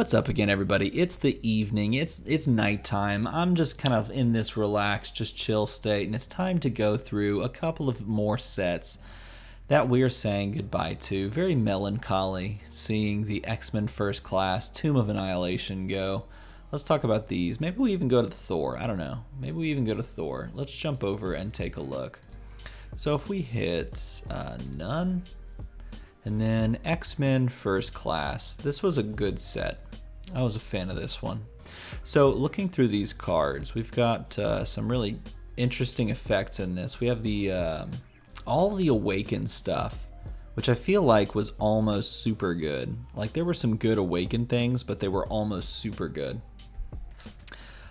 What's up again, everybody? It's the evening. It's nighttime. I'm just kind of in this relaxed, just chill state, and it's time to go through a couple of more sets that we're saying goodbye to. Very melancholy seeing the X-Men First Class, Tomb of Annihilation go. Let's talk about these. Maybe we even go to the Thor. I don't know. Maybe we even go to Thor. Let's jump over and take a look. So if we hit none, and then X-Men First Class. This was a good set. I was a fan of this one. So looking through these cards, we've got some really interesting effects in this. We have the all the Awaken stuff, which I feel like was almost super good. Like there were some good Awaken things, but they were almost super good.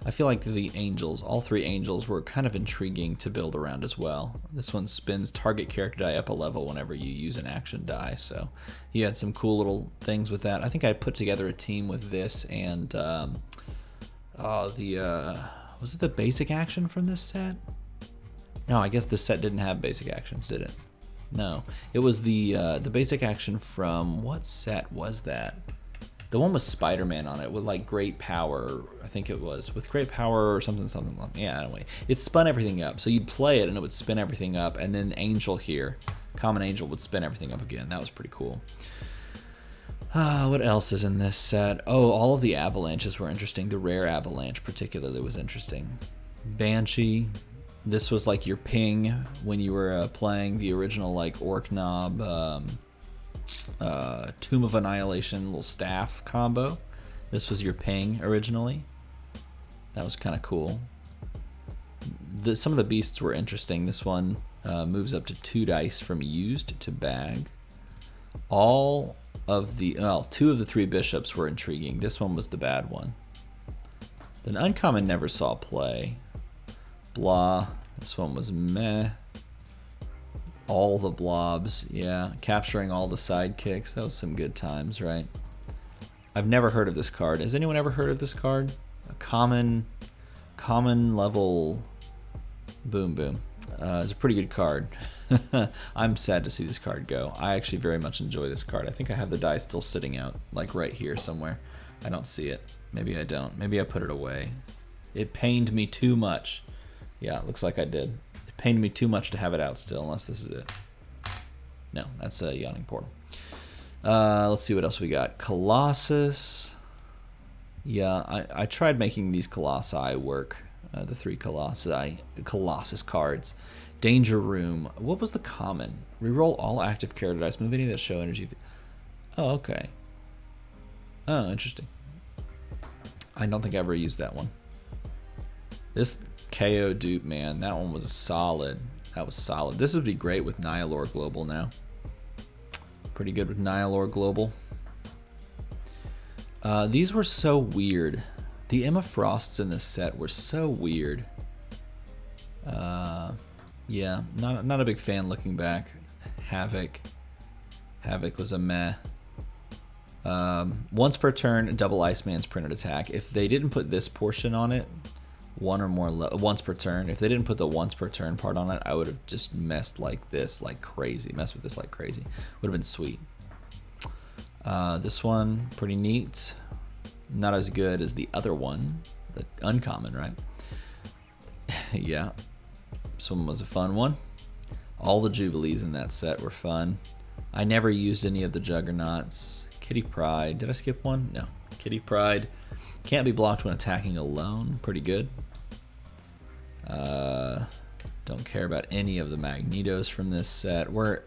I feel like the Angels, all three Angels, were kind of intriguing to build around as well. This one spins target character die up a level whenever you use an action die, so you had some cool little things with that. I think I put together a team with this and was it the basic action from this set? No, I guess this set didn't have basic actions, did it? No, it was the basic action from, what set was that? The one with Spider-Man on it with like great power, I think it was, with great power or something. Yeah, anyway, it spun everything up. So you'd play it and it would spin everything up, and then Angel here, Common Angel, would spin everything up again. That was pretty cool. What else is in this set? Oh, all of the avalanches were interesting. The rare avalanche particularly was interesting. Banshee. This was like your ping when you were playing the original like Orc Knob. Tomb of Annihilation little staff combo. This was your ping originally. That was kind of cool. Some of the beasts were interesting. This one moves up to 2 dice from used to bag. All of the, well, 2 of the 3 bishops were intriguing. This one was the bad one. Then uncommon never saw play. Blah. This one was meh. All the blobs, yeah. Capturing all the sidekicks. That was some good times, right? I've never heard of this card. Has anyone ever heard of this card? A common level boom boom. It's a pretty good card. I'm sad to see this card go. I actually very much enjoy this card. I think I have the die still sitting out, like right here somewhere. I don't see it. Maybe I don't. Maybe I put it away. It pained me too much. Yeah, it looks like I did. Pained me too much to have it out still, unless this is it. No, that's a Yawning Portal. Let's see what else we got. Colossus. Yeah, I tried making these Colossi work. The 3 Colossus cards. Danger Room. What was the common? Reroll all active character dice. Move any that show energy. Oh, okay. Oh, interesting. I don't think I ever used that one. This KO dupe, man, that one was a solid. That was solid. This would be great with Nihilor Global now. Pretty good with Nihilor Global. These were so weird. The Emma Frosts in this set were so weird. Yeah, not a big fan looking back. Havoc was a meh. Once per turn, double Iceman's printed attack. If they didn't put this portion on it, one or more once per turn. If they didn't put the once per turn part on it, I would have just messed like this like crazy. Messed with this like crazy. Would have been sweet. This one, pretty neat. Not as good as the other one, the uncommon, right? Yeah. This one was a fun one. All the Jubilees in that set were fun. I never used any of the Juggernauts. Kitty Pryde. Did I skip one? No. Kitty Pryde. Can't be blocked when attacking alone. Pretty good. Don't care about any of the Magnetos from this set. Where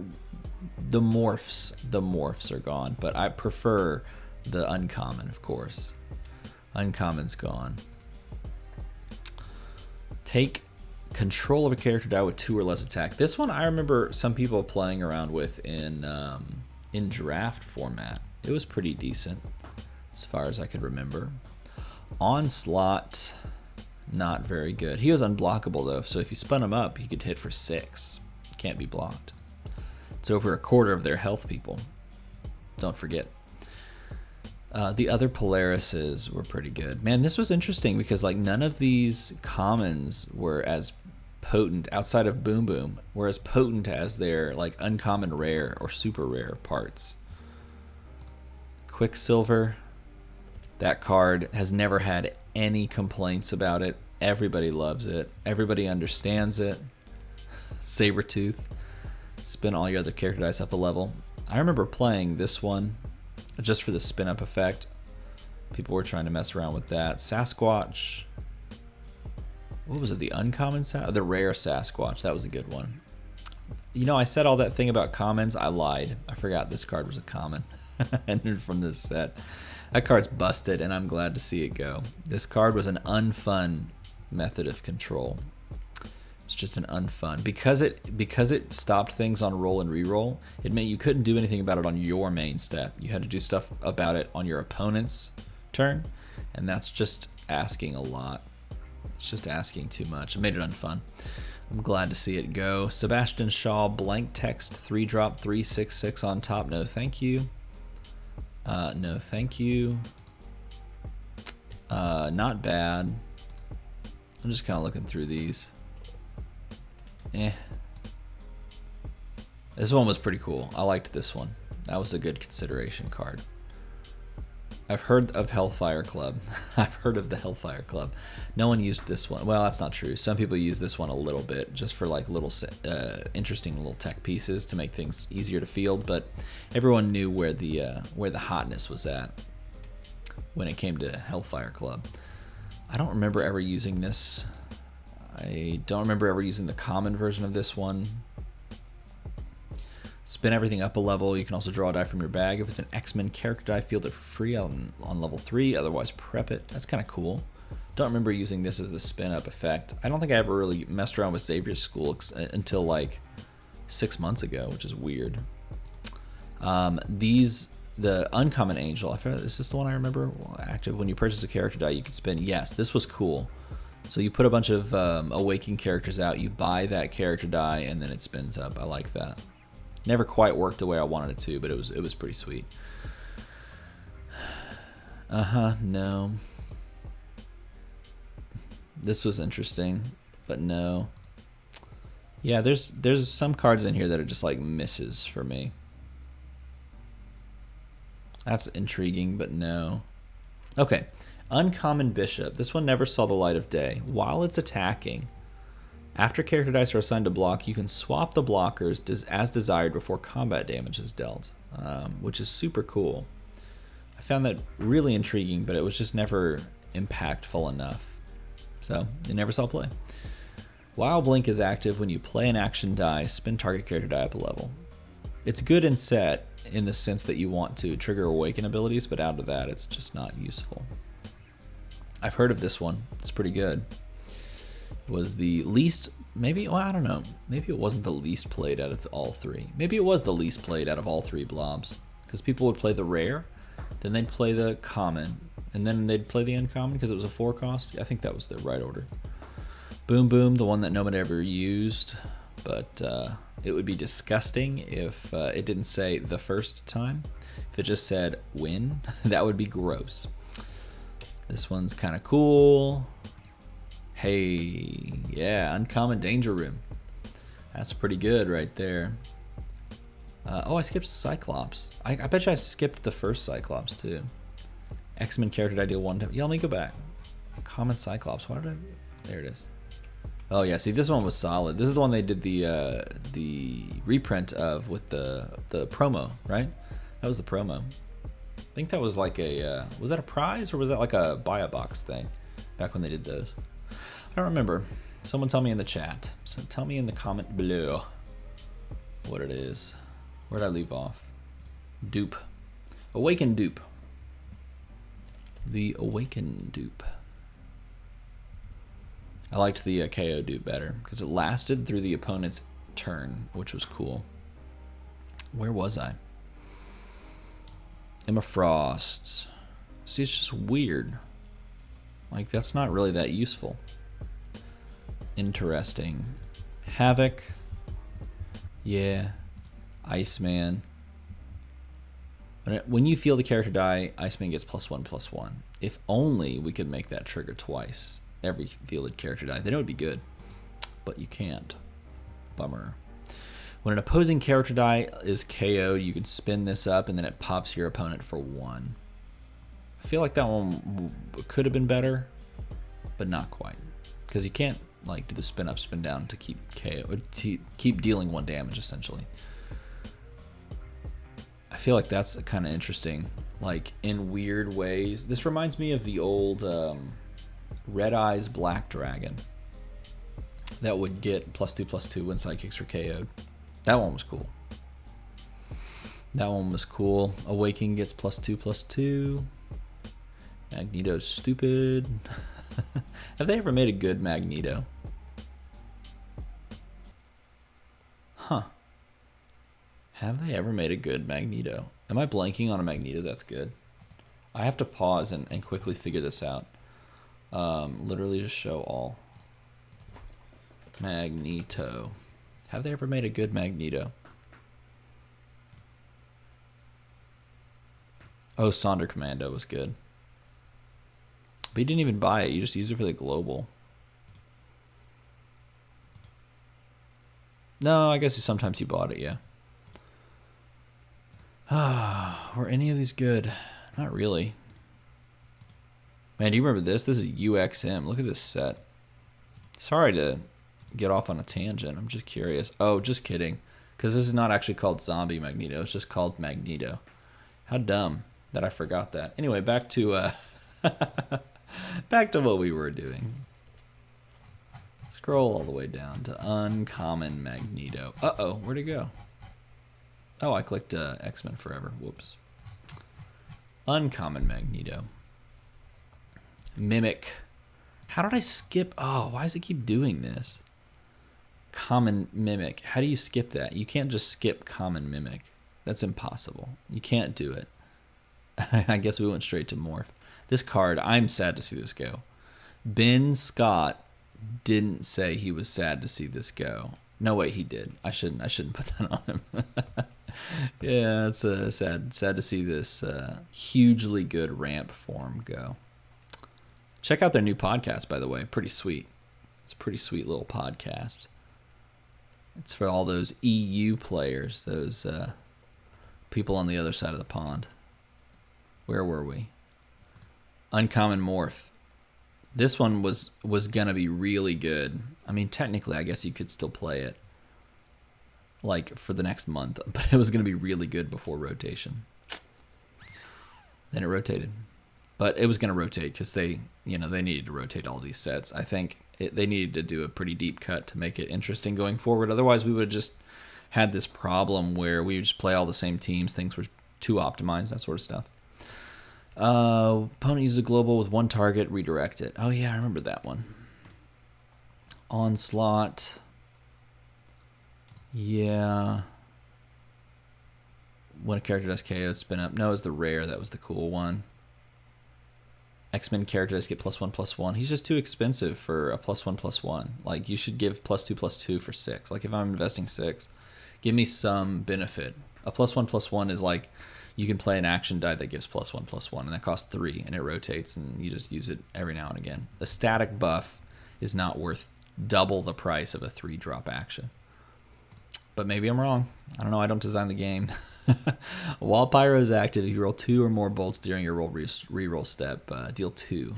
the morphs are gone, but I prefer the uncommon, of course. Uncommon's gone. Take control of a character die with 2 or less attack. This one I remember some people playing around with in draft format. It was pretty decent as far as I could remember. Onslaught, not very good. He was unblockable though, so if you spun him up, he could hit for 6. Can't be blocked. It's over a quarter of their health, people. Don't forget. The other Polarises were pretty good. Man, this was interesting because like none of these commons were as potent, outside of Boom Boom, were as potent as their like uncommon rare or super rare parts. Quicksilver. That card has never had any complaints about it. Everybody loves it. Everybody understands it. Sabretooth. Spin all your other character dice up a level. I remember playing this one just for the spin up effect. People were trying to mess around with that. Sasquatch. What was it? The uncommon the rare Sasquatch. That was a good one. You know, I said all that thing about commons. I lied. I forgot this card was a common. Entered from this set. That card's busted, and I'm glad to see it go. This card was an unfun method of control. It's just an unfun because it stopped things on roll and reroll. It meant you couldn't do anything about it on your main step. You had to do stuff about it on your opponent's turn, and that's just asking a lot. It's just asking too much. It made it unfun. I'm glad to see it go. Sebastian Shaw, blank text, 3-drop, 3/6/6 on top. No, thank you. No, thank you. Not bad. I'm just kind of looking through these. This one was pretty cool. I liked this one. That was a good consideration card. I've heard of Hellfire Club. I've heard of the Hellfire Club. No one used this one. Well, that's not true. Some people use this one a little bit just for like little interesting little tech pieces to make things easier to field, but everyone knew where the hotness was at when it came to Hellfire Club. I don't remember ever using this. I don't remember ever using the common version of this one. Spin everything up a level. You can also draw a die from your bag. If it's an X-Men character die, field it for free on level 3. Otherwise, prep it. That's kind of cool. Don't remember using this as the spin-up effect. I don't think I ever really messed around with Xavier's School until like 6 months ago, which is weird. The Uncommon Angel, is this the one I remember? Active. When you purchase a character die, you can spin. Yes, this was cool. So you put a bunch of Awakened characters out, you buy that character die, and then it spins up. I like that. Never quite worked the way I wanted it to, but it was pretty sweet. No. This was interesting, but no. Yeah, there's some cards in here that are just like misses for me. That's intriguing, but no. Okay, Uncommon Bishop. This one never saw the light of day. While it's attacking, after character dice are assigned to block, you can swap the blockers as desired before combat damage is dealt, which is super cool. I found that really intriguing, but it was just never impactful enough. So, it never saw play. While Blink is active, when you play an action die, spin target character die up a level. It's good in set in the sense that you want to trigger Awaken abilities, but out of that, it's just not useful. I've heard of this one. It's pretty good. Was the least, maybe, well, I don't know. Maybe it wasn't the least played out of all three. Maybe it was the least played out of all three blobs. Because people would play the rare, then they'd play the common, and then they'd play the uncommon because it was a 4-cost. I think that was the right order. Boom Boom, the one that nobody ever used, but it would be disgusting if it didn't say the first time. If it just said win, that would be gross. This one's kind of cool. Hey, yeah, Uncommon Danger Room. That's pretty good right there. Oh, I skipped Cyclops. I bet you I skipped the first Cyclops too. X-Men character I deal one time. Yeah, let me go back. Common Cyclops. Why did I? There it is. Oh yeah, see this one was solid. This is the one they did the reprint of with the promo, right? That was the promo. I think that was like a was that a prize or was that like a buy a box thing back when they did those? I don't remember. Someone tell me in the chat. So tell me in the comment below what it is. Where did I leave off? Dupe. Awakened Dupe. The Awakened Dupe. I liked the KO Dupe better because it lasted through the opponent's turn, which was cool. Where was I? Emma Frost. See, it's just weird. Like, that's not really that useful. Interesting. Havoc. Yeah. Iceman. When you feel the character die, Iceman gets +1/+1. If only we could make that trigger twice. Every fielded character die. Then it would be good. But you can't. Bummer. When an opposing character die is KO'd, you can spin this up and then it pops your opponent for 1. I feel like that one could have been better, but not quite. Because you can't like do the spin up, spin down to keep KO, to keep dealing 1 damage essentially. I feel like that's kind of interesting, like in weird ways. This reminds me of the old Red Eyes Black Dragon that would get +2/+2 when sidekicks were KO'd. That one was cool. That one was cool. Awakening gets +2/+2. Magneto's stupid. Have they ever made a good Magneto? Huh. Have they ever made a good Magneto? Am I blanking on a Magneto that's good? I have to pause and quickly figure this out. Literally just show all. Magneto. Have they ever made a good Magneto? Oh, Sonder Commando was good. But you didn't even buy it. You just used it for the global. No, I guess sometimes you bought it, yeah. Were any of these good? Not really. Man, do you remember this? This is UXM. Look at this set. Sorry to get off on a tangent. I'm just curious. Oh, just kidding. Because this is not actually called Zombie Magneto. It's just called Magneto. How dumb that I forgot that. Anyway, back to back to what we were doing. Scroll all the way down to Uncommon Magneto. Uh-oh, where'd it go? Oh, I clicked X-Men Forever. Whoops. Uncommon Magneto. Mimic. How did I skip? Oh, why does it keep doing this? Common Mimic. How do you skip that? You can't just skip Common Mimic. That's impossible. You can't do it. I guess we went straight to Morph. This card, I'm sad to see this go. Ben Scott didn't say he was sad to see this go. No, wait, he did. I shouldn't put that on him. Yeah, it's sad to see this hugely good ramp form go. Check out their new podcast, by the way. Pretty sweet. It's a pretty sweet little podcast. It's for all those EU players, those people on the other side of the pond. Where were we? Uncommon Morph. This one was gonna be really good. I mean, technically, I guess you could still play it, like for the next month, but it was gonna be really good before rotation. Then it rotated, but it was gonna rotate because they needed to rotate all these sets. I think they needed to do a pretty deep cut to make it interesting going forward. Otherwise, we would have just had this problem where we would just play all the same teams. Things were too optimized, that sort of stuff. Opponent uses a global with 1 target, redirect it. Oh yeah, I remember that one. Onslaught. Yeah. When a character does KO, spin up. No, it was the rare. That was the cool one. X-Men characters get +1/+1. He's just too expensive for a +1/+1. Like, you should give +2/+2 for 6. Like, if I'm investing 6, give me some benefit. A +1/+1 is like, you can play an action die that gives +1/+1, and that costs 3, and it rotates, and you just use it every now and again. The static buff is not worth double the price of a 3-drop action. But maybe I'm wrong. I don't know. I don't design the game. While Pyro is active, if you roll 2 or more bolts during your reroll step, deal 2.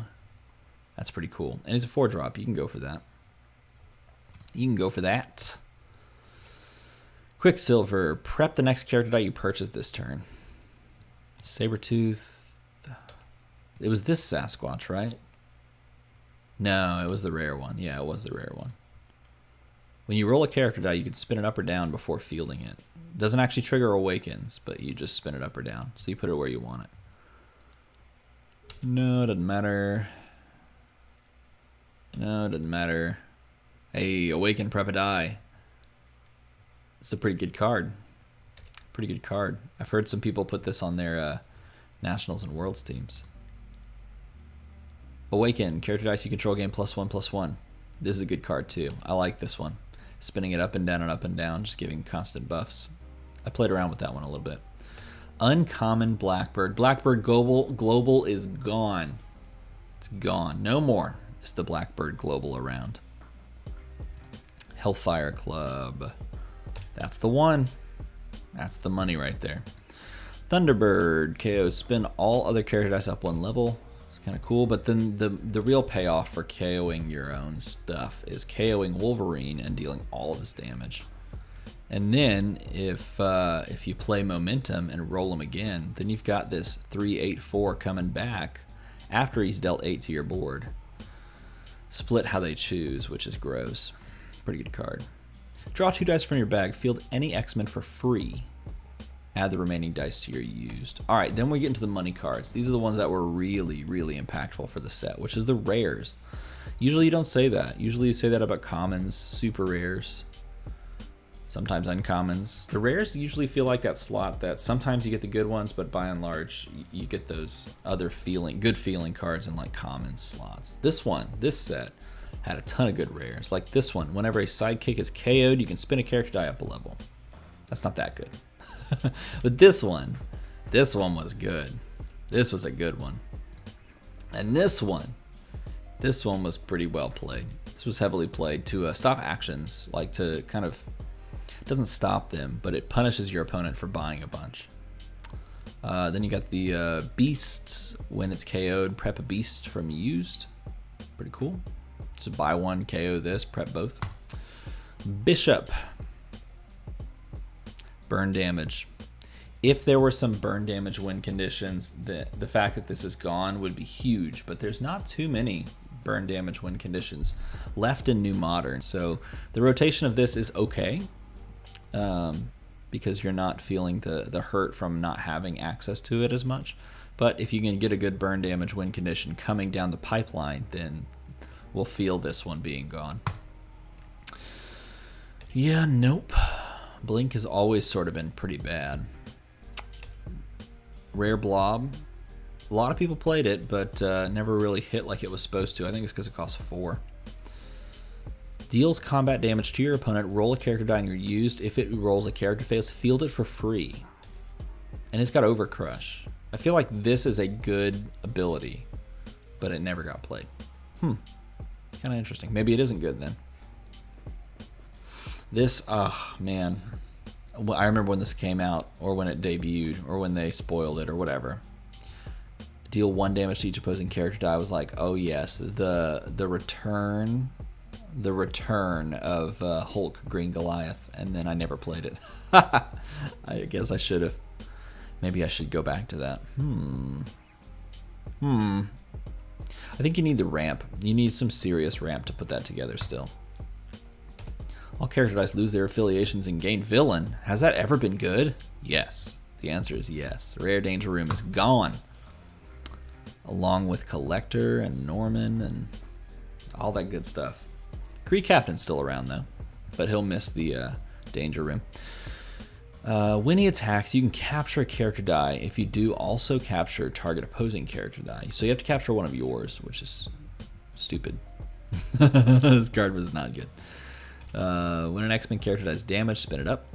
That's pretty cool. And it's a 4-drop. You can go for that. You can go for that. Quicksilver. Prep the next character die you purchase this turn. Sabretooth. It was this Sasquatch, right? No, it was the rare one. Yeah, it was the rare one. When you roll a character die, you can spin it up or down before fielding it. It doesn't actually trigger awakens, but you just spin it up or down. So you put it where you want it. No, it doesn't matter. No, it doesn't matter. Hey, awaken, prep a die. It's a pretty good card. Pretty good card. I've heard some people put this on their Nationals and Worlds teams. Awaken, character dice you control gain +1/+1. This is a good card too. I like this one. Spinning it up and down, just giving constant buffs. I played around with that one a little bit. Uncommon Blackbird. Blackbird Global is gone. It's gone. No more is the Blackbird Global around. Hellfire Club. That's the one. That's the money right there. Thunderbird, KO, spin all other character dice up 1 level. It's kind of cool, but then the real payoff for KOing your own stuff is KOing Wolverine and dealing all of his damage. And then if you play Momentum and roll him again, then you've got this 3/8/4 coming back after he's dealt 8 to your board. Split how they choose, which is gross. Pretty good card. Draw 2 dice from your bag. Field any X-Men for free. Add the remaining dice to your used. All right, then we get into the money cards. These are the ones that were really, really impactful for the set, which is the rares. Usually you don't say that. Usually you say that about commons, super rares, sometimes uncommons. The rares usually feel like that slot that sometimes you get the good ones, but by and large, you get those other good feeling cards in like common slots. This set had a ton of good rares. Like this one, whenever a sidekick is KO'd, you can spin a character die up a level. That's not that good. But this one was good. This was a good one. And this one was pretty well played. This was heavily played to stop actions, like to kind of, it doesn't stop them, but it punishes your opponent for buying a bunch. Then you got the Beast. When it's KO'd, prep a Beast from used. Pretty cool. So buy one, KO this, prep both. Bishop. Burn damage. If there were some burn damage win conditions, the fact that this is gone would be huge, but there's not too many burn damage win conditions left in New Modern. So the rotation of this is okay, because you're not feeling the hurt from not having access to it as much. But if you can get a good burn damage win condition coming down the pipeline, then we'll feel this one being gone. Yeah, nope. Blink has always sort of been pretty bad. Rare Blob. A lot of people played it, but never really hit like it was supposed to. I think it's because it costs 4. Deals combat damage to your opponent. Roll a character die and you're used. If it rolls a character face, field it for free. And it's got Overcrush. I feel like this is a good ability, but it never got played. Kind of interesting. Maybe it isn't good then. This, man. I remember when this came out, or when it debuted, or when they spoiled it, or whatever. Deal 1 damage to each opposing character die. I was like, oh yes, the return of Hulk Green Goliath, and then I never played it. I guess I should have. Maybe I should go back to that. I think you need the ramp. You need some serious ramp to put that together still. All character dice lose their affiliations and gain villain. Has that ever been good? Yes. The answer is yes. Rare Danger Room is gone. Along with Collector and Norman and all that good stuff. Kree Captain's still around though, but he'll miss the Danger Room. When he attacks, you can capture a character die. If you do, also capture target opposing character die. So you have to capture one of yours, which is stupid. This card was not good. When an X-Men character does damage, spin it up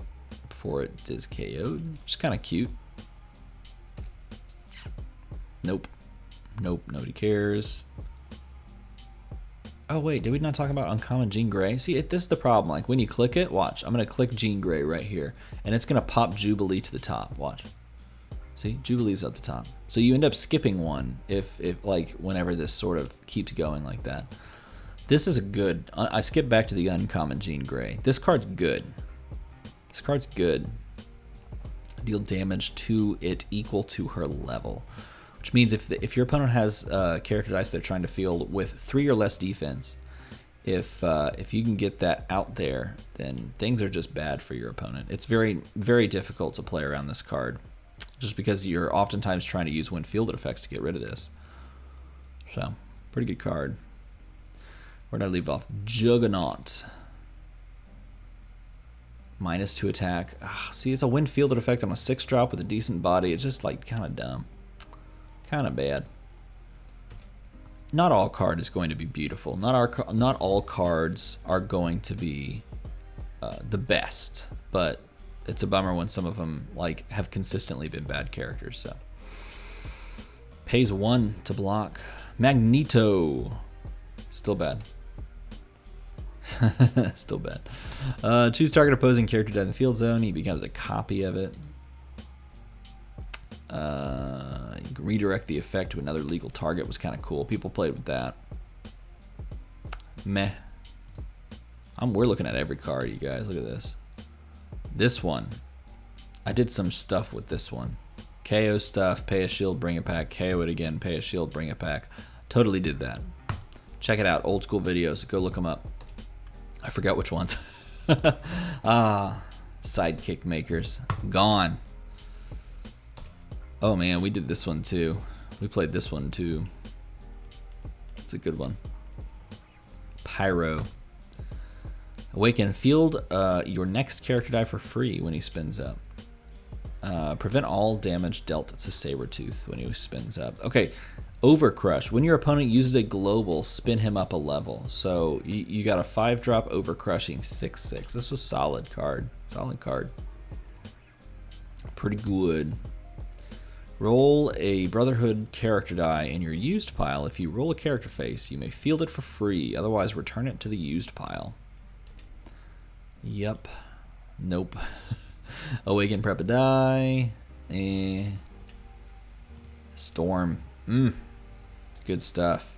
before it is KO'd. Which is kind of cute. Nope. Nobody cares. Oh wait, did we not talk about Uncommon Jean Grey? See, this is the problem. Like when you click it, watch. I'm gonna click Jean Grey right here, and it's gonna pop Jubilee to the top. Watch. See, Jubilee's up the top. So you end up skipping one if like whenever this sort of keeps going like that. This is a good. I skip back to the Uncommon Jean Grey. This card's good. This card's good. Deal damage to it equal to her level, which means if your opponent has character dice they're trying to field with 3 or less defense, if you can get that out there, then things are just bad for your opponent. It's very, very difficult to play around this card, just because you're oftentimes trying to use when fielded effects to get rid of this. So, pretty good card. Where did I leave off? Juggernaut. -2 attack. See, it's a wind fielded effect on a 6-drop with a decent body. It's just like kind of dumb. Kind of bad. Not all card is going to be beautiful. Not all cards are going to be the best, but it's a bummer when some of them like have consistently been bad characters. So pays 1 to block. Magneto. Still bad. Still bad. Choose target opposing character die in the field zone. He becomes a copy of it. You can redirect the effect to another legal target. Was kind of cool. People played with that. Meh. We're looking at every card, you guys. Look at this. This one. I did some stuff with this one. KO stuff, pay a shield, bring it back. KO it again, pay a shield, bring it back. Totally did that. Check it out. Old school videos. Go look them up. I forgot which ones. Sidekick makers. Gone. Oh man, we did this one too. We played this one too. It's a good one. Pyro. Awaken. Field your next character die for free when he spins up. Prevent all damage dealt to Sabretooth when he spins up. Okay, Overcrush. When your opponent uses a global, spin him up a level. So you got a 5-drop Overcrushing 6/6. This was solid card. Solid card. Pretty good. Roll a Brotherhood character die in your used pile. If you roll a character face, you may field it for free. Otherwise, return it to the used pile. Yep. Nope. Awaken, prep a die. Storm. Good stuff.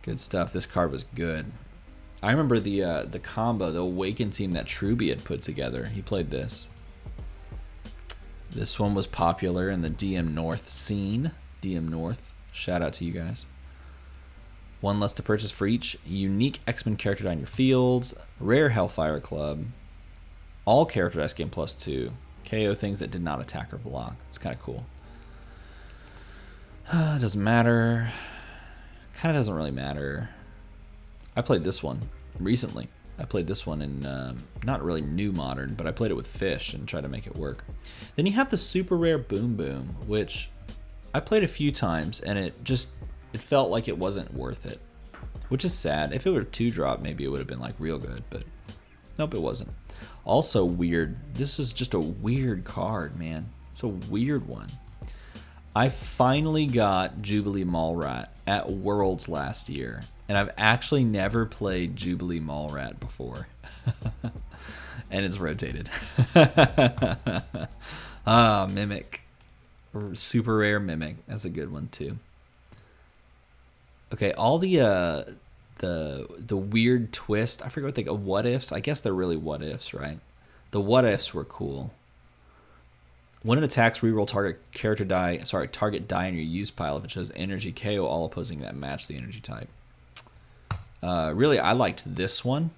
Good stuff. This card was good. I remember the combo, the Awaken team that Truby had put together. He played this. This one was popular in the DM North scene. DM North. Shout out to you guys. One less to purchase for each unique X-Men character die in your fields. Rare Hellfire Club. All character dice gain +2. KO things that did not attack or block. It's kind of cool. Doesn't matter. Kind of doesn't really matter. I played this one recently. I played this one in not really new modern, but I played it with Fish and tried to make it work. Then you have the super rare Boom Boom, which I played a few times and it felt like it wasn't worth it, which is sad. If it were a 2-drop, maybe it would have been like real good, but nope, it wasn't. Also weird. This is just a weird card, man. It's a weird one. I finally got Jubilee Mallrat at Worlds last year, and I've actually never played Jubilee Mallrat before. And it's rotated. Mimic. Super rare Mimic. That's a good one too. Okay, all the weird twist. I forget what they go. What ifs? I guess they're really what ifs, right? The what ifs were cool. When it attacks, reroll target character die. Sorry, target die in your use pile if it shows energy. KO all opposing that match the energy type. Really, I liked this one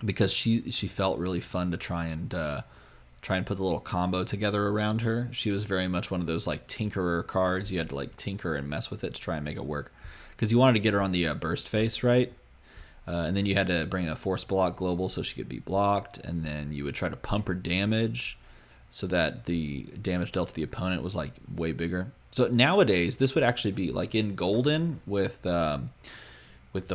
because she felt really fun to try and put the little combo together around her. She was very much one of those like tinkerer cards. You had to like tinker and mess with it to try and make it work because you wanted to get her on the burst face, right? And then you had to bring a force block global so she could be blocked, and then you would try to pump her damage so that the damage dealt to the opponent was like way bigger. So nowadays, this would actually be like in Golden with the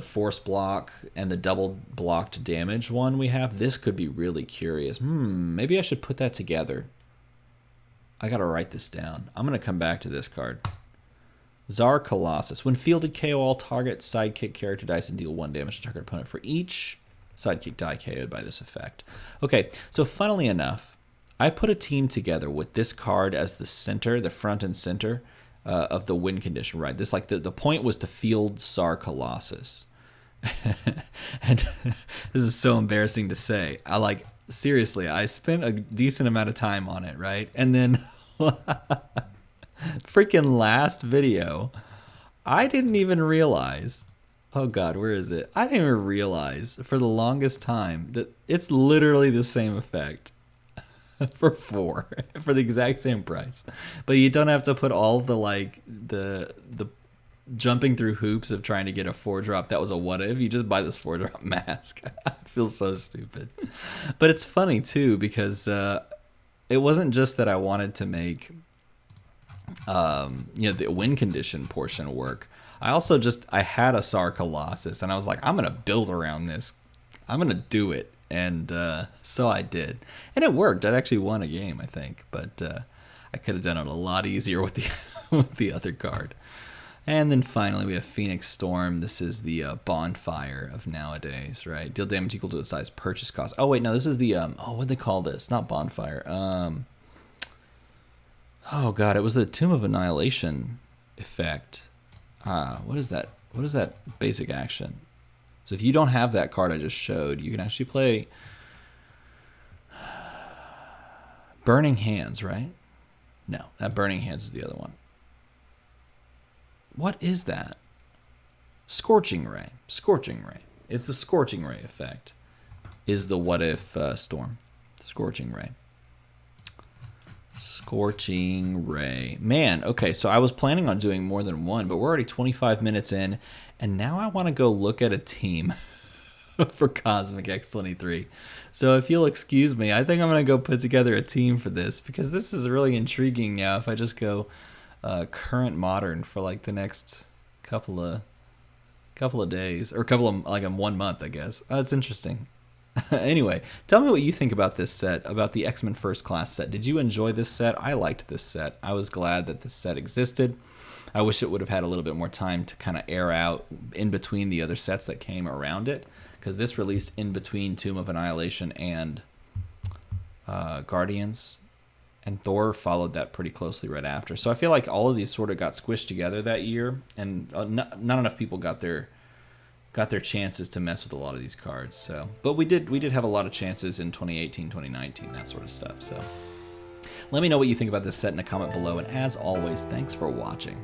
force block and the double blocked damage one we have. This could be really curious. Maybe I should put that together. I gotta write this down. I'm gonna come back to this card. Tsar Colossus. When fielded, KO all target sidekick character dice and deal 1 damage to target opponent for each sidekick die KO'd by this effect. Okay, so funnily enough, I put a team together with this card as the center, the front and center of the win condition, right? This like the point was to field Tsar Colossus. And this is so embarrassing to say. Seriously, I spent a decent amount of time on it, right? And then freaking last video, I didn't even realize. Oh God, where is it? I didn't even realize for the longest time that it's literally the same effect. For 4 for the exact same price, but you don't have to put all the the jumping through hoops of trying to get a 4-drop that was a what if. You just buy this 4-drop mask. I feel so stupid, but it's funny too because it wasn't just that I wanted to make the win condition portion work. I had a Tsar Colossus and I was like, I'm gonna build around this. I'm gonna do it. And so I did. And it worked. I actually won a game, I think. But I could have done it a lot easier with the with the other card. And then finally we have Phoenix Storm. This is the bonfire of nowadays, right? Deal damage equal to the size purchase cost. Oh, wait, no, this is the... what do they call this? Not bonfire. Oh god, it was the Tomb of Annihilation effect. What is that? What is that basic action? So if you don't have that card I just showed, you can actually play Burning Hands, right? No, that Burning Hands is the other one. What is that? Scorching Ray. Scorching Ray. It's the Scorching Ray effect. Is the What If Storm. Scorching Ray. Scorching Ray. Man, okay, so I was planning on doing more than one, but we're already 25 minutes in, and now I want to go look at a team for Cosmic X23. So if you'll excuse me, I think I'm going to go put together a team for this, because this is really intriguing now if I just go current modern for like the next couple of days, or couple of, like, 1 month, I guess. That's interesting. Anyway, tell me what you think about this set, about the X-Men First Class set. Did you enjoy this set? I liked this set. I was glad that this set existed. I wish it would have had a little bit more time to kind of air out in between the other sets that came around it, because this released in between Tomb of Annihilation and Guardians, and Thor followed that pretty closely right after. So I feel like all of these sort of got squished together that year, and not enough people got their chances to mess with a lot of these cards. So, but we did have a lot of chances in 2018, 2019, that sort of stuff. So let me know what you think about this set in a comment below, and as always, thanks for watching.